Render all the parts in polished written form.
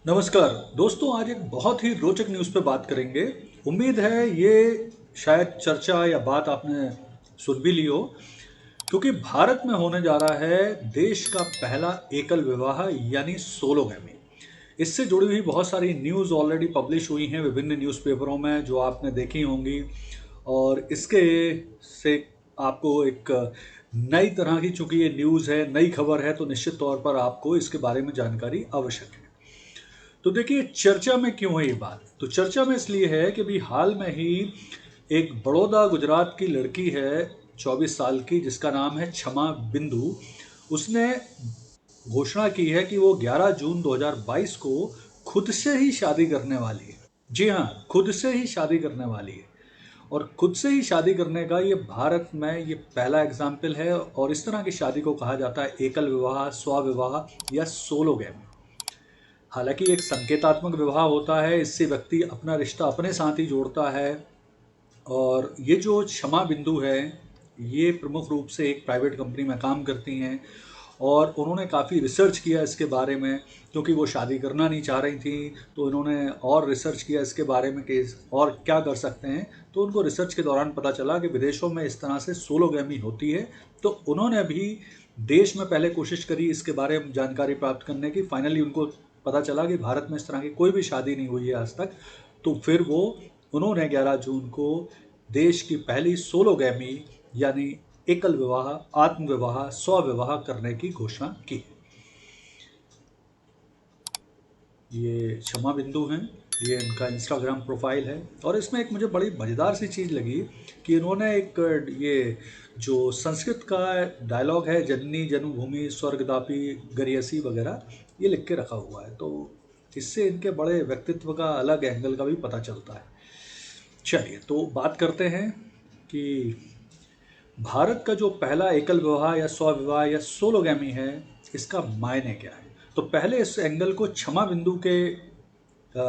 नमस्कार दोस्तों, आज एक बहुत ही रोचक न्यूज़ पे बात करेंगे। उम्मीद है ये शायद चर्चा या बात आपने सुन भी ली हो, क्योंकि भारत में होने जा रहा है देश का पहला एकल विवाह यानी सोलोगैमी। इससे जुड़ी हुई बहुत सारी न्यूज़ ऑलरेडी पब्लिश हुई हैं विभिन्न न्यूज़पेपरों में, जो आपने देखी होंगी। और इसके से आपको एक नई तरह की, चूंकि ये न्यूज़ है, नई खबर है, तो निश्चित तौर पर आपको इसके बारे में जानकारी आवश्यक है। तो देखिए, चर्चा में क्यों है ये बात? तो चर्चा में इसलिए है कि अभी हाल में ही एक बड़ौदा गुजरात की लड़की है, 24 साल की, जिसका नाम है क्षमा बिंदु। उसने घोषणा की है कि वो 11 जून 2022 को खुद से ही शादी करने वाली है। जी हाँ, खुद से ही शादी करने वाली है। और खुद से ही शादी करने का ये भारत में ये पहला एग्जाम्पल है। और इस तरह की शादी को कहा जाता है एकल विवाह, स्वविवाह या सोलोगैमी। हालांकि एक संकेतात्मक विवाह होता है, इससे व्यक्ति अपना रिश्ता अपने साथ ही जोड़ता है। और ये जो क्षमा बिंदु है, ये प्रमुख रूप से एक प्राइवेट कंपनी में काम करती हैं। और उन्होंने काफ़ी रिसर्च किया इसके बारे में, क्योंकि वो शादी करना नहीं चाह रही थी। तो इन्होंने और रिसर्च किया इसके बारे में कि और क्या कर सकते हैं। तो उनको रिसर्च के दौरान पता चला कि विदेशों में इस तरह से सोलोगैमी होती है। तो उन्होंने भी देश में पहले कोशिश करी इसके बारे में जानकारी प्राप्त करने की। फाइनली उनको पता चला कि भारत में इस तरह की कोई भी शादी नहीं हुई है आज तक। तो फिर वो उन्होंने 11 जून को देश की पहली सोलोगैमी यानी एकल विवाह, आत्म विवाह, स्वविवाह करने की घोषणा की। ये क्षमा बिंदु हैं, ये इनका इंस्टाग्राम प्रोफाइल है। और इसमें एक मुझे बड़ी मज़ेदार सी चीज़ लगी कि इन्होंने एक ये जो संस्कृत का डायलॉग है, जननी जन्मभूमि स्वर्गदापी गरियसी वगैरह, ये लिख के रखा हुआ है। तो इससे इनके बड़े व्यक्तित्व का अलग एंगल का भी पता चलता है। चलिए, तो बात करते हैं कि भारत का जो पहला एकल विवाह या स्वविवाह या सोलोगैमी है, इसका मायने क्या है। तो पहले इस एंगल को क्षमा बिंदु के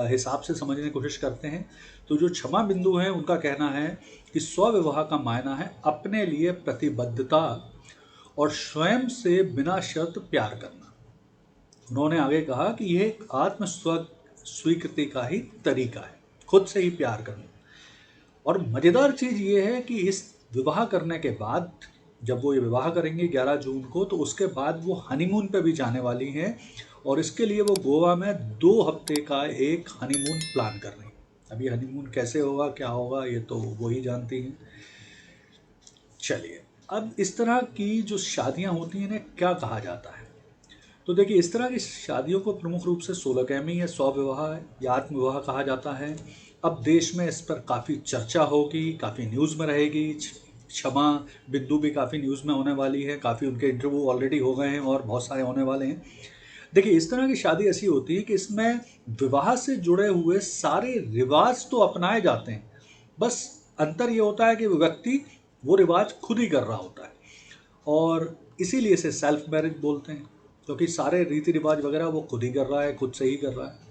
हिसाब से समझने की कोशिश करते हैं। तो जो क्षमा बिंदु हैं, उनका कहना है कि स्वविवाह का मायना है अपने लिए प्रतिबद्धता और स्वयं से बिना शर्त प्यार करना। उन्होंने आगे कहा कि यह एक आत्म स्वीकृति का ही तरीका है, खुद से ही प्यार करना। और मज़ेदार चीज़ ये है कि इस विवाह करने के बाद, जब वो ये विवाह करेंगे 11 जून को, तो उसके बाद वो हनीमून पे भी जाने वाली हैं। और इसके लिए वो गोवा में 2 हफ्ते का एक हनीमून प्लान कर रही हैं। अब ये हनीमून कैसे होगा, क्या होगा, ये तो वो ही जानती हैं। चलिए, अब इस तरह की जो शादियां होती हैं, इन्हें क्या कहा जाता है? तो देखिए, इस तरह की शादियों को प्रमुख रूप से सोलोगैमी या स्वविवाह या आत्मविवाह कहा जाता है। अब देश में इस पर काफ़ी चर्चा होगी, काफ़ी न्यूज़ में रहेगी। क्षमा बिंदु भी काफ़ी न्यूज़ में होने वाली है, काफ़ी उनके इंटरव्यू ऑलरेडी हो गए हैं और बहुत सारे होने वाले हैं। देखिए, इस तरह की शादी ऐसी होती है कि इसमें विवाह से जुड़े हुए सारे रिवाज तो अपनाए जाते हैं। बस अंतर ये होता है कि वो व्यक्ति वो रिवाज खुद ही कर रहा होता है। और इसीलिए इसे सेल्फ मैरिज बोलते हैं, क्योंकि सारे रीति रिवाज वगैरह वो खुद ही कर रहा है, खुद से ही कर रहा है।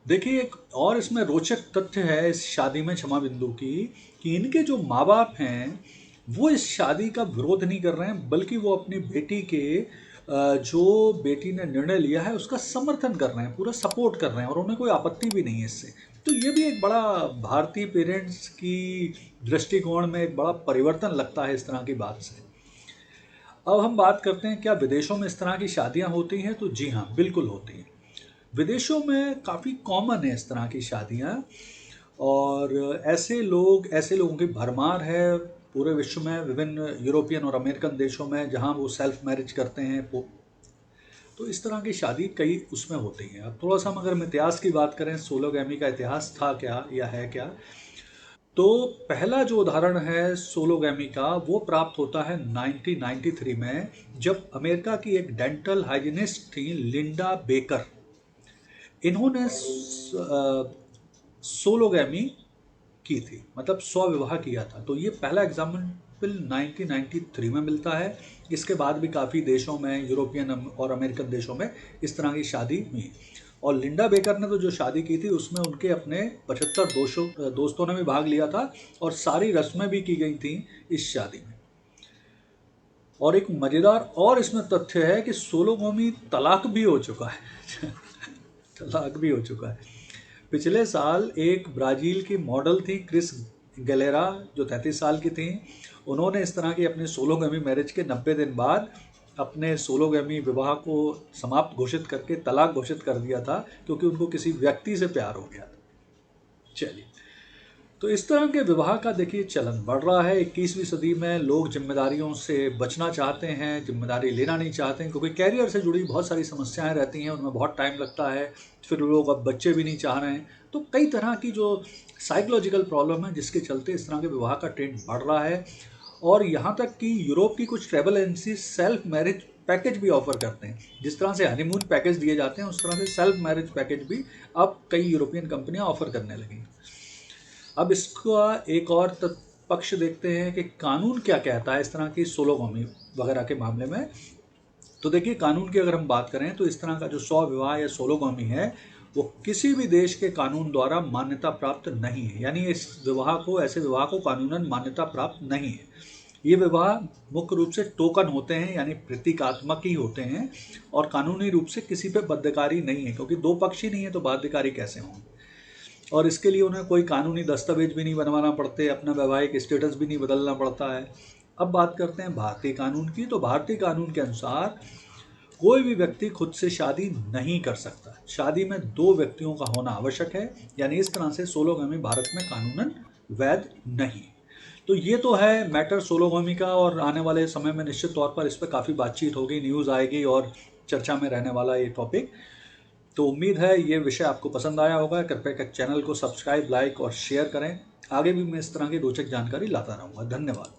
देखिए, एक और इसमें रोचक तथ्य है इस शादी में क्षमा बिंदु की, कि इनके जो माँ बाप हैं, वो इस शादी का विरोध नहीं कर रहे हैं, बल्कि वो अपनी बेटी के जो बेटी ने निर्णय लिया है उसका समर्थन कर रहे हैं, पूरा सपोर्ट कर रहे हैं, और उन्हें कोई आपत्ति भी नहीं है इससे। तो ये भी एक बड़ा भारतीय पेरेंट्स की दृष्टिकोण में एक बड़ा परिवर्तन लगता है इस तरह की बात से। अब हम बात करते हैं, क्या विदेशों में इस तरह की शादियां होती हैं? तो जी हाँ, बिल्कुल होती हैं। विदेशों में काफ़ी कॉमन है इस तरह की शादियां। और ऐसे लोगों की भरमार है पूरे विश्व में, विभिन्न यूरोपियन और अमेरिकन देशों में, जहां वो सेल्फ मैरिज करते हैं। तो इस तरह की शादी कई उसमें होती हैं। अब थोड़ा सा हम अगर हम इतिहास की बात करें, सोलोगैमी का इतिहास था क्या या है क्या, तो पहला जो उदाहरण है सोलोगैमी का, वो प्राप्त होता है 1993 में, जब अमेरिका की एक डेंटल हाइजीनिस्ट थी, लिंडा बेकर। इन्होंने सोलोगैमी की थी, मतलब स्वविवाह किया था। तो ये पहला एग्जाम्पल 1993 में मिलता है। इसके बाद भी काफ़ी देशों में, यूरोपियन और अमेरिकन देशों में इस तरह की शादी हुई। और लिंडा बेकर ने तो जो शादी की थी, उसमें उनके अपने 75 दोस्तों ने भी भाग लिया था, और सारी रस्में भी की गई थी इस शादी में। और एक मज़ेदार और इसमें तथ्य है कि सोलोगैमी तलाक भी हो चुका है। तलाक भी हो चुका है। पिछले साल एक ब्राज़ील की मॉडल थी क्रिस गैलेरा, जो 33 साल की थीं। उन्होंने इस तरह की अपने सोलोगमी मैरिज के 90 दिन बाद अपने सोलोगमी विवाह को समाप्त घोषित करके तलाक घोषित कर दिया था, क्योंकि उनको किसी व्यक्ति से प्यार हो गया था। चलिए, तो इस तरह के विवाह का देखिए चलन बढ़ रहा है। 21वीं सदी में लोग जिम्मेदारियों से बचना चाहते हैं, जिम्मेदारी लेना नहीं चाहते हैं, क्योंकि कैरियर से जुड़ी बहुत सारी समस्याएं रहती हैं, उनमें बहुत टाइम लगता है। फिर लोग अब बच्चे भी नहीं चाह रहे हैं, तो कई तरह की जो साइकोलॉजिकल प्रॉब्लम है जिसके चलते इस तरह के विवाह का ट्रेंड बढ़ रहा है। और यहाँ तक कि यूरोप की कुछ travel agency self marriage package भी ऑफर करते हैं। जिस तरह से हनीमून पैकेज दिए जाते हैं, उस तरह से सेल्फ मैरिज पैकेज भी अब कई यूरोपियन कंपनियां ऑफर करने लगी। अब इसका एक और पक्ष देखते हैं कि कानून क्या कहता है इस तरह की सोलोगमी वगैरह के मामले में। तो देखिए, कानून की अगर हम बात करें तो इस तरह का जो स्वविवाह या सोलोगमी है वो किसी भी देश के कानून द्वारा मान्यता प्राप्त नहीं है। यानी इस विवाह को, ऐसे विवाह को कानूनन मान्यता प्राप्त नहीं है। ये विवाह मुख्य रूप से टोकन होते हैं, यानी प्रतीकात्मक ही होते हैं, और कानूनी रूप से किसी पे बाध्यकारी नहीं है, क्योंकि दो पक्ष ही नहीं है तो बाध्यकारी कैसे होंगे। और इसके लिए उन्हें कोई कानूनी दस्तावेज भी नहीं बनवाना पड़ते, अपना वैवाहिक स्टेटस भी नहीं बदलना पड़ता है। अब बात करते हैं भारतीय कानून की। तो भारतीय कानून के अनुसार कोई भी व्यक्ति खुद से शादी नहीं कर सकता। शादी में दो व्यक्तियों का होना आवश्यक है। यानी इस तरह से सोलोगमी भारत में कानूनन वैध नहीं। तो ये तो है मैटर सोलोगमी का, और आने वाले समय में निश्चित तौर पर इस पर काफ़ी बातचीत होगी, न्यूज़ आएगी और चर्चा में रहने वाला ये टॉपिक। तो उम्मीद है ये विषय आपको पसंद आया होगा। कृपया चैनल को सब्सक्राइब, लाइक और शेयर करें। आगे भी मैं इस तरह की रोचक जानकारी लाता रहूँगा। धन्यवाद।